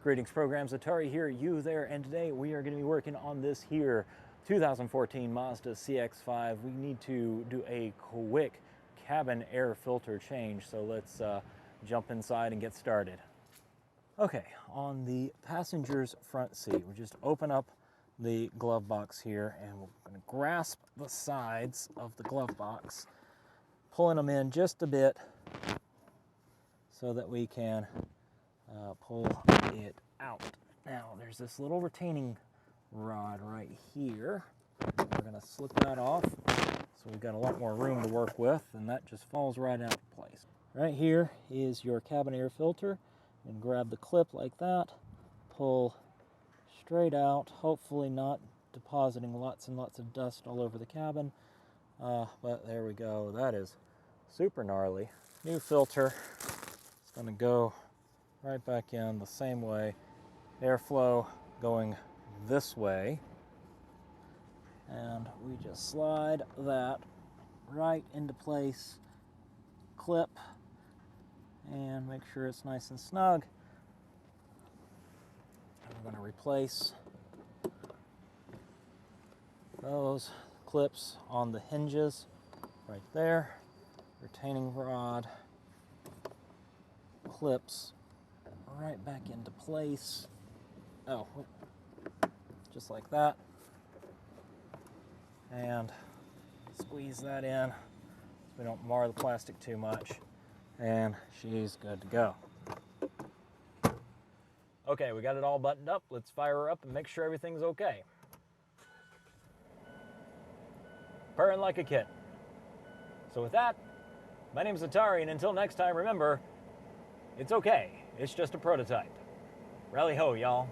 Greetings programs, Atari here, you there, and today we are going to be working on this here 2014 Mazda CX-5. We need to do a quick cabin air filter change, so let's jump inside and get started. Okay, on the passenger's front seat, we just open up the glove box here and we're going to grasp the sides of the glove box, pulling them in just a bit so that we can pull it out. Now there's this little retaining rod right here. We're going to slip that off so we've got a lot more room to work with, and that just falls right out of place. Right here is your cabin air filter, and grab the clip like that, pull straight out, hopefully not depositing lots and lots of dust all over the cabin, but there we go. That is super gnarly. New filter. It's going to go right back in the same way. Airflow going this way. And we just slide that right into place, clip, and make sure it's nice and snug. And we're going to replace those clips on the hinges right there. Retaining rod clips right back into place. Oh, just like that. And squeeze that in so we don't mar the plastic too much. And she's good to go. Okay, we got it all buttoned up. Let's fire her up and make sure everything's okay. Purring like a kitten. So with that, my name's Atari, and until next time, remember, it's okay. It's just a prototype. Rally ho, y'all.